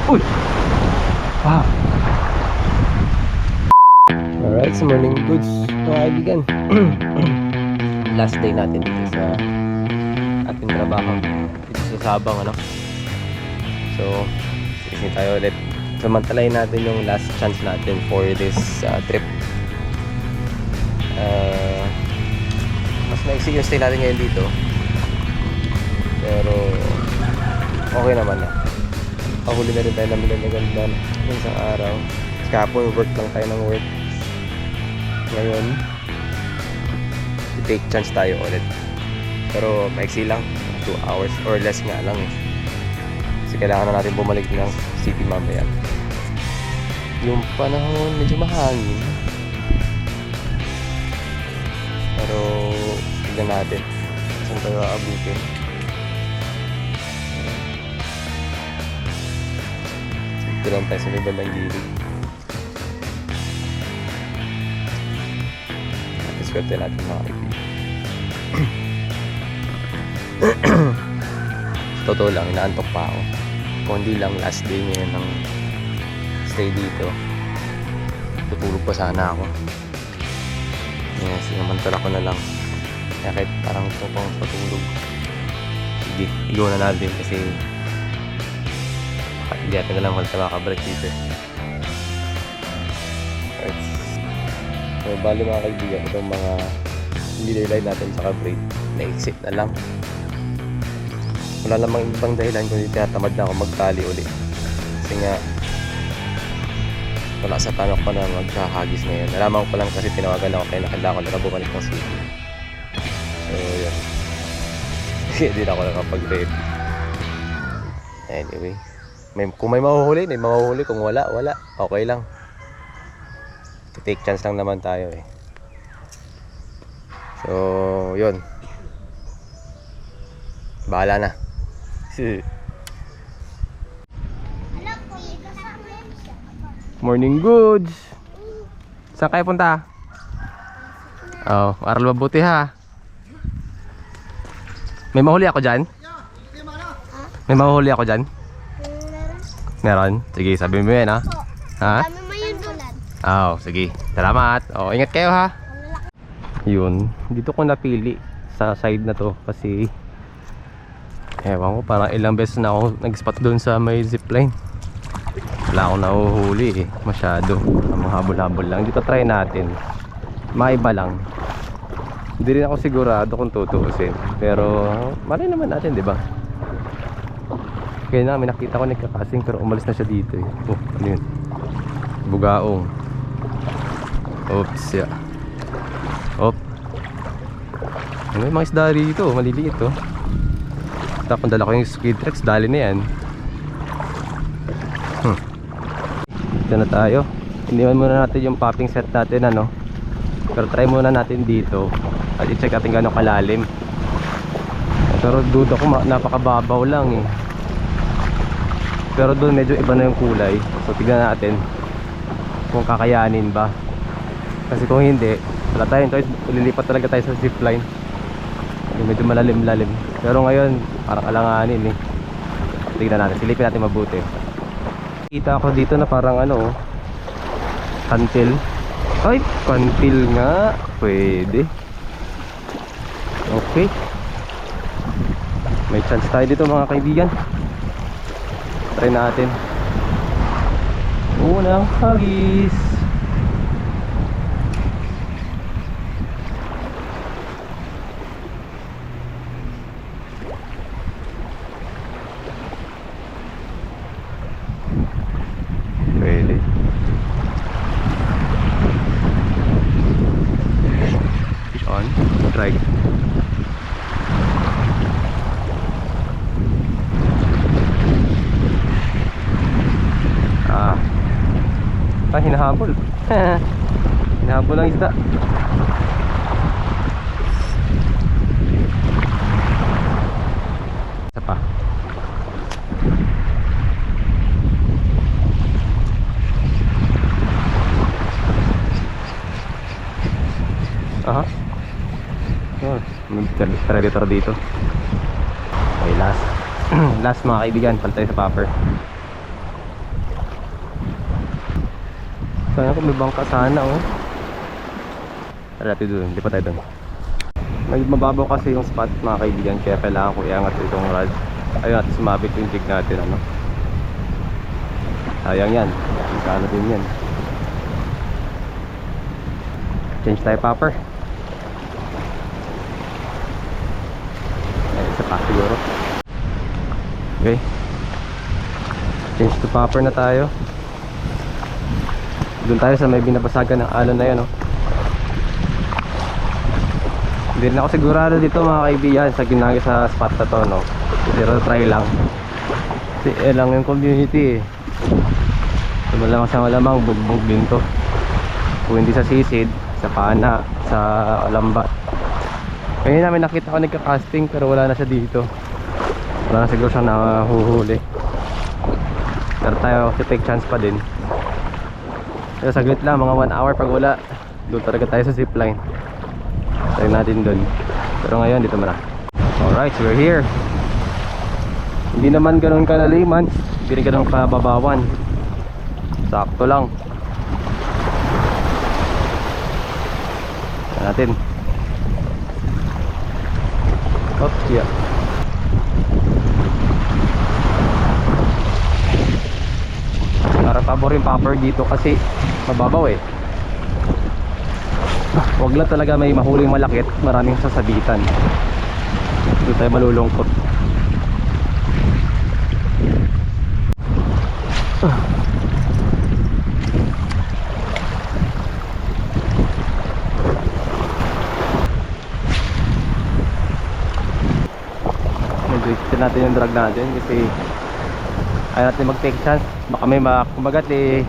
Uy! Wow! Alright, sa morning goods mga kaibigan. Last day natin dito sa ating trabaho dito sa Sabang, ano. So, sige tayo ulit. Samantalayin natin yung last chance natin for this trip. Mas maiksi yung stay natin ngayon dito, pero okay naman na. Pahuli na rin tayo ng ganda ng isang araw. Kahapon work lang tayo ng work. Ngayon take chance tayo ulit, pero maiksi lang, 2 hours or less nga lang eh. Kasi kailangan na natin bumalik ng city mamaya. Yung panahon medyo mahangin, pero tignan natin saan tayo aabutin. Dito lang tayo sa may bandang gilid. Swerte natin mga kaibigan. Totoo lang, inaantok pa ako. Kung hindi lang last day ngayon ng stay dito, tutulog pa sana ako. Yes, sinamantala ko na lang. Kaya kahit parang gusto pang patulog, sige, igo na natin kasi hindi natin na lang makabreak dito. Alright. So, bali mga kaibigan, itong mga nililay natin sa break, na-exit na lang. Wala namang ibang dahilan kundi tinatamad na ako magtali ulit. Kasi nga, wala sa plano ko na magkahagis ngayon. Nalaman ko pa lang kasi tinawagan ako kaya nakailangan ko na bumalik ng city. So, yun. Kasi hindi na ako nakapag-ready. Anyway, kung may mahuhuli, may mahuhuli. Kung wala, wala. Okay lang. Take chance lang naman tayo eh. So, yun. Bahala na. Morning goods. Saan kayo punta? Oh, aral mabuti ha. May mahuli ako dyan? May mahuli ako dyan? Meron? Sige, sabi mo yan ha. Ha? Oh, sige. Salamat. Oh, ingat kayo ha. Yun, dito ko napili sa side na to kasi ewan ko, parang ilang beses na ako nag-spot doon sa may zipline. Wala akong nahuhuli eh, masyado. Ang habol-habol lang. Dito try natin. Maiba lang. Hindi rin ako sigurado kung tutuusin, pero malay naman natin, di ba? Kaya na, may nakita ko nagkakasing pero umalis na siya dito eh. Oh, ano yun? Bugaong. Oops, yeah. Op. Ano yung mga isda rito? Maliliit oh. Tapos dala ko yung squid rex, dali na yan. Dito na tayo. Iniwan muna natin yung popping set natin, ano. Pero try muna natin dito at i-check natin gano'ng kalalim. Pero duda ko napakababaw lang eh. Pero doon medyo iba na yung kulay. So tignan natin kung kakayanin ba. Kasi kung hindi, wala tayong choice, lilipat talaga tayo sa zipline. Medyo malalim-lalim. Pero ngayon, parang alanganin eh. Tignan natin, silipin natin mabuti. Kita ako dito na parang ano, kantil. Ay, kantil nga. Pwede. Okay. May chance tayo dito mga kaibigan. Try natin. Unang hagis. Pwede. Fish on. Drag. Hinahabol. Hinahabol ang isda. Isa pa. Aha. Oh, may predator dito. Okay, last. Last mga kaibigan, pala tayo sa popper. Kaya kung may bangka sana, oh. Tara natin doon, hindi pa tayo doon. May mababaw kasi yung spot mga kaibigan, kaya kailangan ko iangat itong rod. Ayun natin sumabit yung jig natin, ano. Sayang yan, magkano din yan. Change tayo popper. Ay, isa pa siguro. Okay, change to popper na tayo. Doon tayo sa may binabasagan ng alon na yan, oh. Hindi rin ako sigurado dito mga kaibigan sa ginagi sa spot na to, no. Pero try lang kasi lang yung community, eh. So, malamang sa malamang bugbog din to. Kung hindi sa sisid, sa pana, sa lambat. Ngayon namin nakita ko nagka-casting pero wala na siya dito. Wala na siguro siyang nahuhuli. Pero tayo take chance pa din. Pero saglit lang, mga 1 hour pag wala, doon talaga tayo sa zipline. Try natin doon. Pero ngayon dito muna. Alright, so we're here. Hindi naman ganun kalaliman, hindi rin ganun kababawan. Sakto lang. Tignan natin. Oops, yeah. Para pabor yung popper dito kasi mababaw, eh. Wag lang talaga may mahuling malakit, maraming sasabitan. Doon tayo malulungkot. Medyo natin yung drag natin kasi ayaw natin mag take chance. Baka may kumagat, eh,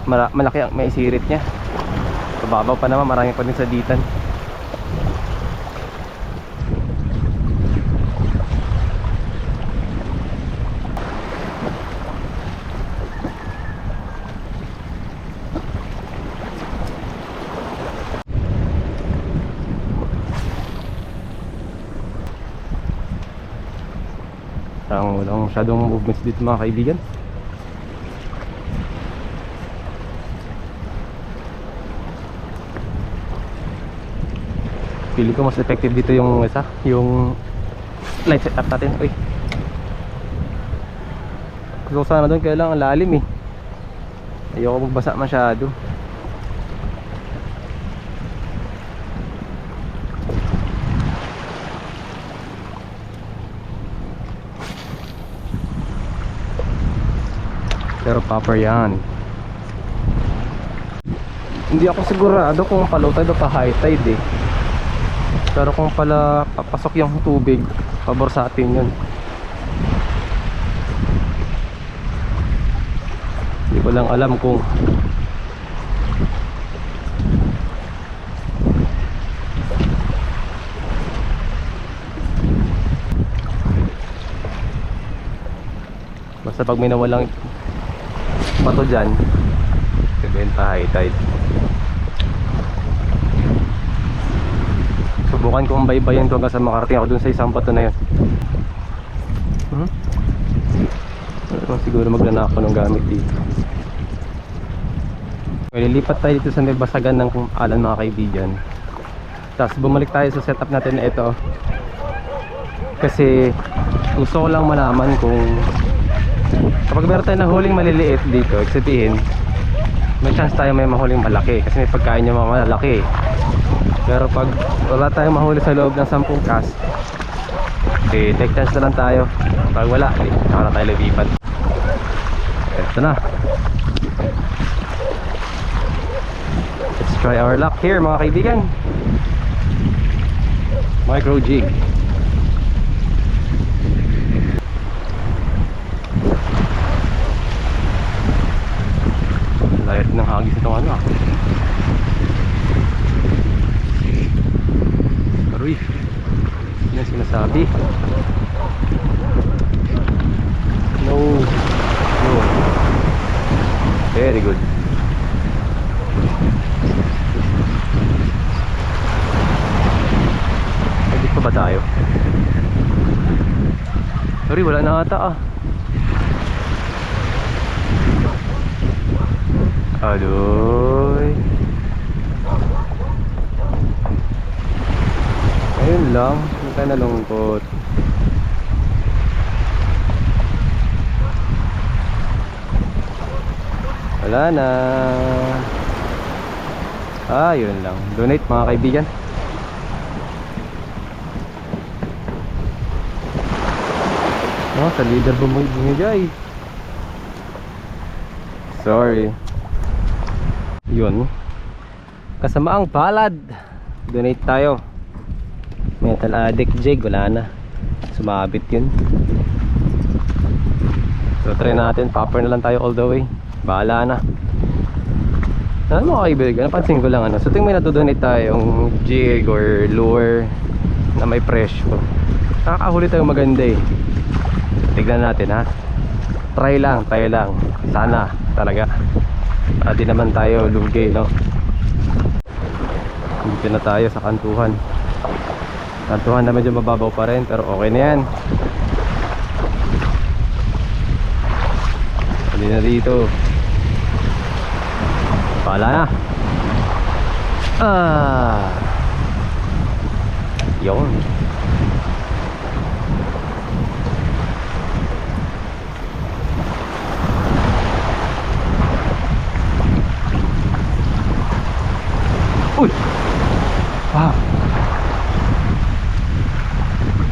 malaki ang may isirit nya. Pababaw pa naman, marami pa din sa ditan. Walang masyadong movements dito mga kaibigan. Pili ko mas effective dito yung isa, yung light setup natin. Uy, gusto ko sana doon, kaya lang ang lalim, eh. Ayoko magbasa masyado. Pero popper yan. Hindi ako sigurado kung pa low tide o pa high tide, eh. Pero kung pala papasok yung tubig, pabor sa atin yun. Hindi ko lang alam kung basta pag may nawalang pato dyan, sabihin pa high tide. Subukan kong baybayin to hanggang sa makarating ako dun sa isang pato na yun. Siguro maglana ako ng gamit dito. Lilipat tayo dito sa may basagan ng alan mga kaibigan. Tapos bumalik tayo sa setup natin na ito, kasi gusto ko lang malaman kung kapag meron tayo ng huling maliliit dito, sabihin may chance tayo may mahuling malaki kasi may pagkain yung mga malaki. Pero pag wala tayong mahuli sa loob ng 10 cast, eh, take chance na lang tayo. Pag wala, eh, saka na tayo lipat. Ito na. Let's try our luck here mga kaibigan. Micro jig. Layat ng hagis itong ano, ah. Aroy, yun ang sinasabi. No. Very good. Pwede pa ba tayo? Sorry, wala na ata, ah. Adoy. Ayun lang, hindi ka nalungkot. Wala na. Yun lang. Donate mga kaibigan. Sa leader bumigay. Sorry. Yun. Kasamaang palad. Donate tayo. Metal Addict jig, wala na. Sumabit yun. So try natin, popper na lang tayo all the way. Bahala na. Ano mga kaibigan, napansin ko lang so tuwing may natudonate tayong jig or lure na may presyo, nakakahuli tayo maganda eh. Tignan natin ha. Try lang. Sana talaga. Di naman tayo lugi, no? Dito na tayo sa kantuhan. Kantuhan na medyo mababaw pa rin, pero okay na yan. Hindi na dito. Pala na. Yun. Uy! Wow!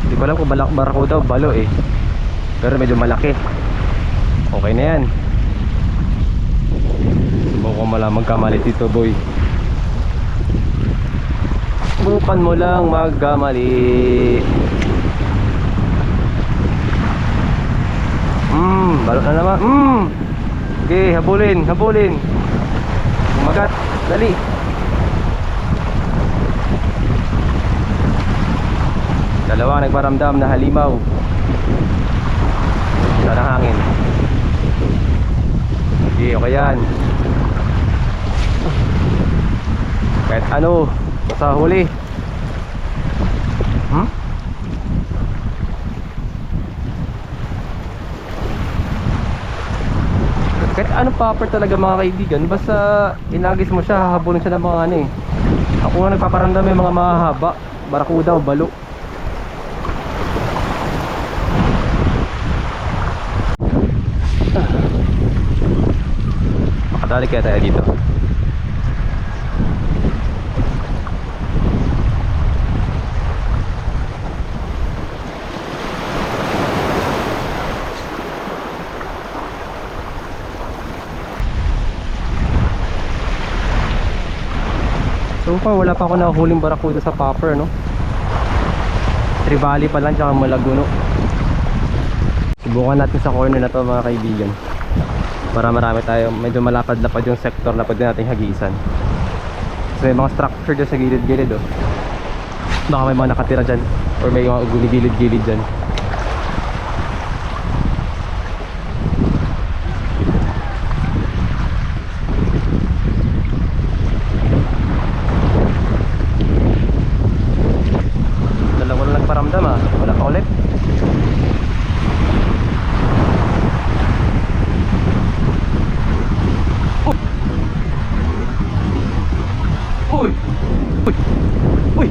Hindi ko alam kung barakuda o balo eh. Pero medyo malaki. Okay na yan. Subukan mo lang magkamali dito, boy. Subukan mo lang magkamali. Balot na naman. Okay, habulin. Kumagat, dali. Dalawa nagparamdam na halimaw. Wala ng hangin. Okay yan. Kahit ano, sa huli. Kahit ano popper talaga mga kaibigan, basta inagis mo siya, hahabulin siya ng mga ano eh. Ako nga nagpaparamdam may mga mahaba, barakuda o balo. Makadali kaya tayo dito. So far wala pa ako nahuling barakuda sa popper, no? Trevally pa lang tsaka Malaguno. Subukan natin sa corner na to mga kaibigan, para marami tayo, medyo malapad-lapad yung sector na pwede natin hagisan. So may mga structure dyan sa gilid-gilid oh. Baka may mga nakatira dyan, or may mga gilid-gilid dyan. Dalawa na nagparamdam ah, wala pa ulit. Uy!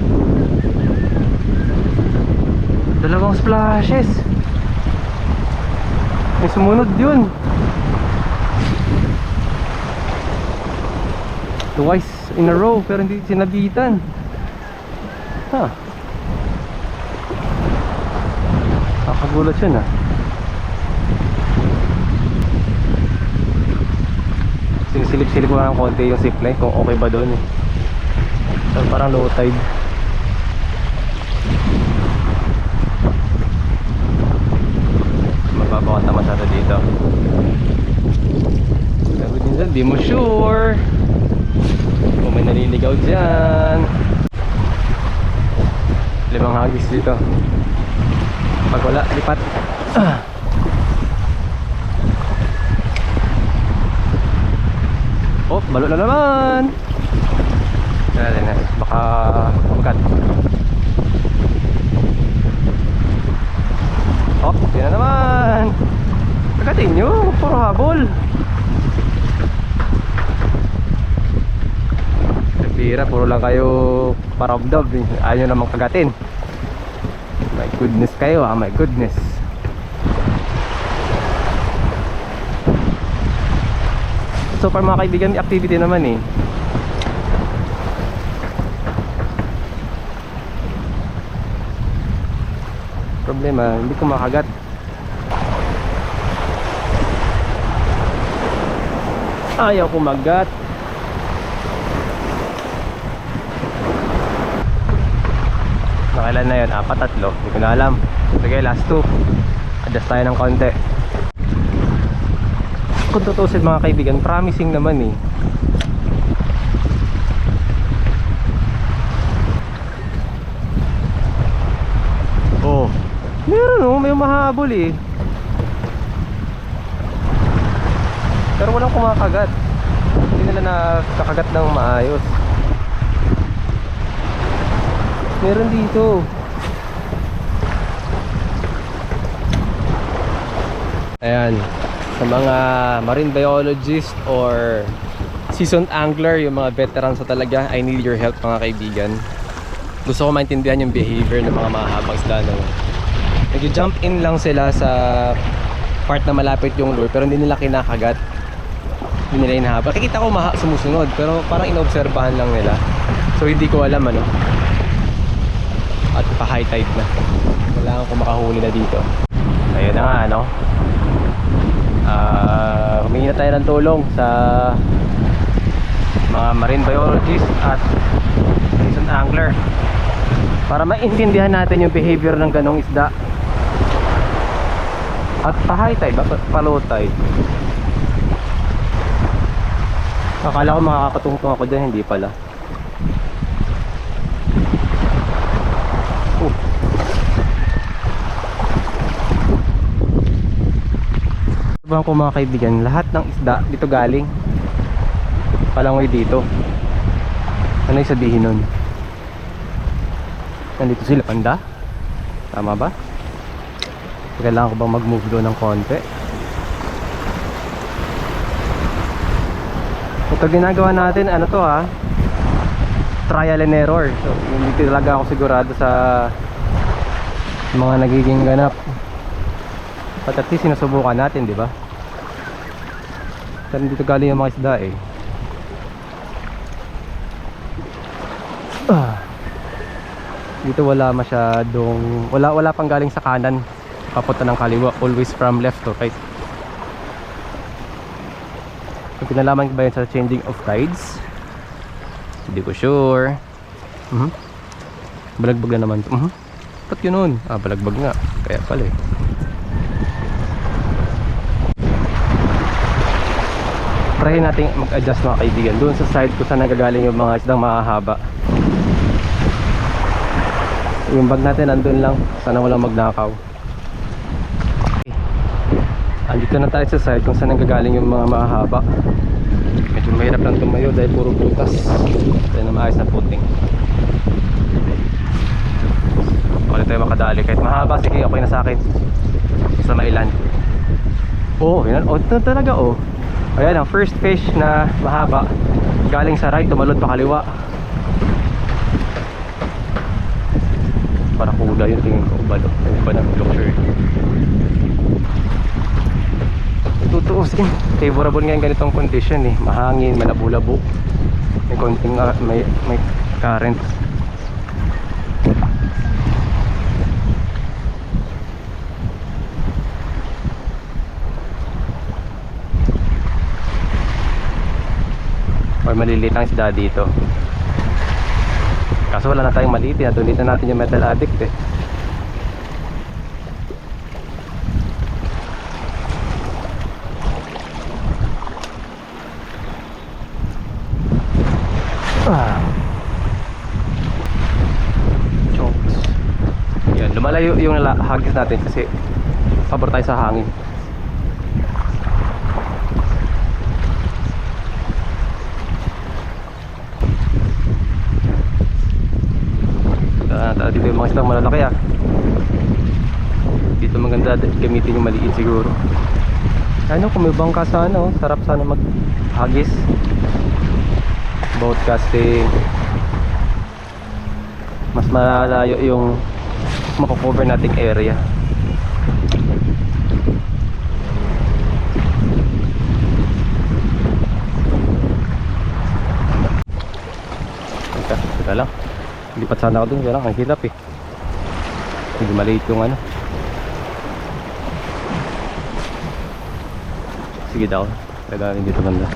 Dalawang splashes. May sumunod yun. Twice in a row pero hindi sinabitan. Nakagulat yun Sinisilip-silip ko lang konti yung zipline kung okay ba doon eh. So, parang low tide. Mababaw naman sa dito. Pero minsan di mo sure kung may naliligaw dyan. 5 hagis dito. Pag wala, lipat. Oh, balo na naman. Baka magat. Oh, yun na naman. Pagkatin nyo, puro habol. bihira, puro lang kayo parabdob. Ayaw nyo namang kagatin. My goodness kayo, my goodness. So far mga kaibigan, may activity naman eh. Problema, hindi ko makagat. Ayaw kumagat. Nakailan na yun? 4, 3. Hindi ko na alam. Sige, last 2. Adjust tayo ng konti. Kung tutusin mga kaibigan, promising naman eh. Oh, meron oh, may mahabol eh. Pero walang kumakagat. Hindi nila nakakagat ng maayos. Meron dito. Ayan, sa mga marine biologist or seasoned angler, yung mga veterans sa talaga, I need your help mga kaibigan. Gusto ko maintindihan yung behavior ng mga mahahabang isda. Nag-jump in lang sila sa part na malapit yung lure, pero hindi nila kinakagat. Hindi nila hinahabol. Nakikita ko sumusunod, pero parang inobserbahan lang nila. So hindi ko alam ano. At pa high tide na. Kailangan ko makahuli na dito. Ayun na nga ano. Humingi na tayo ng tulong sa mga marine biologist at seasoned angler para maintindihan natin yung behavior ng ganong isda. At pa high tide, pa low tide. Akala ko makakatungtong ako dyan, hindi pala. Sabihan ko mga kaibigan, lahat ng isda dito galing. Palangoy dito. Ano yung sabihin nun? Nandito sila panda? Tama ba? Kailangan ko bang mag-move doon ng konti? Ito ginagawa natin, ano to ha? Trial and error. So, hindi talaga ako sigurado sa mga nagiging ganap. At least sinusubukan natin, di ba? Pero dito galing yung mga isda eh. Dito wala masyadong wala pang galing sa kanan papunta ng kaliwa, always from left to right. Kung pinalaman ko ba yun sa changing of tides, hindi ko sure. Balagbag na naman. Ba't yun nun? Balagbag nga, kaya pala eh. Try natin mag-adjust mga kaibigan doon sa side kung saan nagagaling yung mga isdang mahahaba. Yung bag natin nandun lang, sana walang magnakaw. Okay. Andito na tayo sa side kung saan nagagaling yung mga mahahaba. Medyo mahirap lang tumayo dahil puro butas. Tayo na maayos na puting. Wala tayo makadali kahit mahaba, sige okay na sa akin. Sa mailan. Yun, ito talaga ayan ang first fish na mahaba, galing sa right, tumalon pa kaliwa. Para kula yun, tingin ko. Iba ng picture. Tutuusin. Favorable nga yung ganitong condition eh. Mahangin, malabo-labo. May konting may current. Or maliliit ang isda dito. Kaso wala na tayong maliit, donate na natin yung metal addict eh. Chunks. Yan, lumalayo yung hagis natin kasi pabor tayo sa hangin. Dito yung mga isdang malalaki dito maganda gamitin yung maliit siguro. Ano kung may bangka sana sarap sana mag hagis, boat casting. mas malayo yung makukover nating area. Teka lang, lipat sana ako dun, kaya lang ang hilap eh. Hindi maliit yung ano. Sige daw, kailangan dito banda.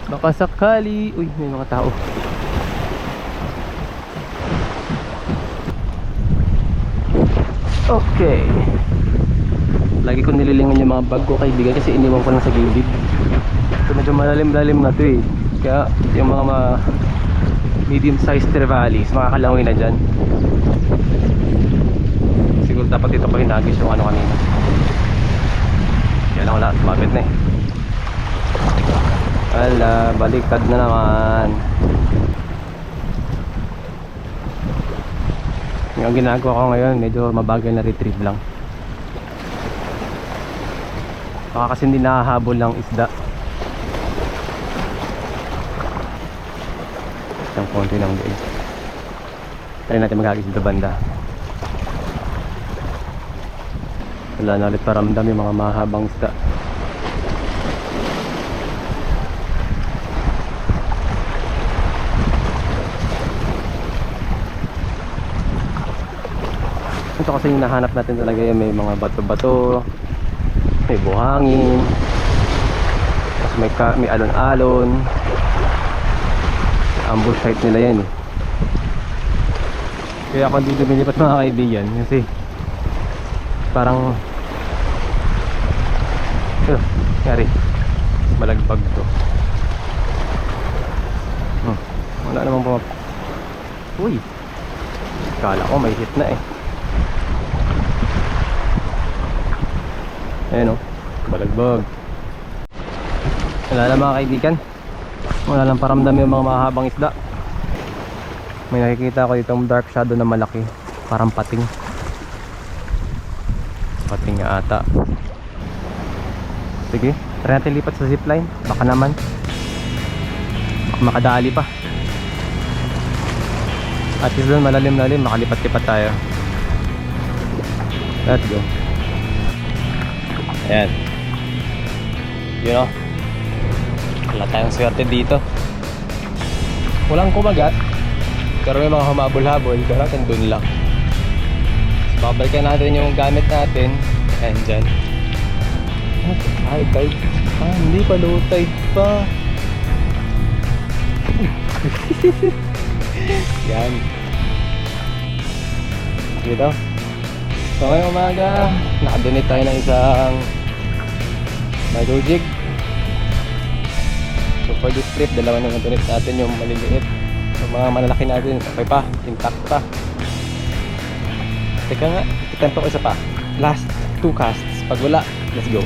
Baka sakali, uy may mga tao. Okay. Lagi ko nililingan yung mga bag ko kaibigan kasi iniwan ko lang sa gilid. So medyo malalim-lalim na to eh. Kaya yung mga medium-sized trevallies makakalangoy na dyan. Siguro dapat dito pa hinagis yung ano kanina. Kaya lang wala, sumabit na eh. Wala, baliktad na naman. Yung ginagawa ko ngayon medyo mabagal na retrieve lang. Baka kasi hindi nakahabol ng isda. Isang konti lang guys. Try natin maghagis dito banda. Wala na ulit paramdam yung mga mahabang isda. Ito kasi yung nahanap natin talaga yung may mga bato-bato, may buhangin, tapos may alon-alon. Ambush site nila yan eh. Kaya ako dito lumilipat mga kaibigan kasi parang nangyari malagbag to. Wala namang pumap. Uy, kala ko may hit na eh. Ayan o, balagbag. Wala na mga kaibigan, wala lang paramdam yung mga mahabang isda. May nakikita ko ditong dark shadow na malaki, parang pating. Pating nga ata. Sige, try natin lipat sa zipline. Baka naman baka makadali pa. At least doon malalim-lalim, makalipat-lipat tayo. Let's go. Ayan. You know, wala tayong swerte dito. Walang kumagat, pero may mga humabol-habol. Pero natin dun lang. So, babalikan natin yung gamit natin. Ayan dyan. High tide. Hindi pa, low tide pa. Yan. Dito. So ngayong umaga, nakadonate tayo ng isang micro jig. So for this trip, dalawa na donate natin yung maliliit. Yung mga malalaki natin, okay pa, intact pa. Teka nga, itempo ko isa pa. Last 2 casts. Pag wala, let's go.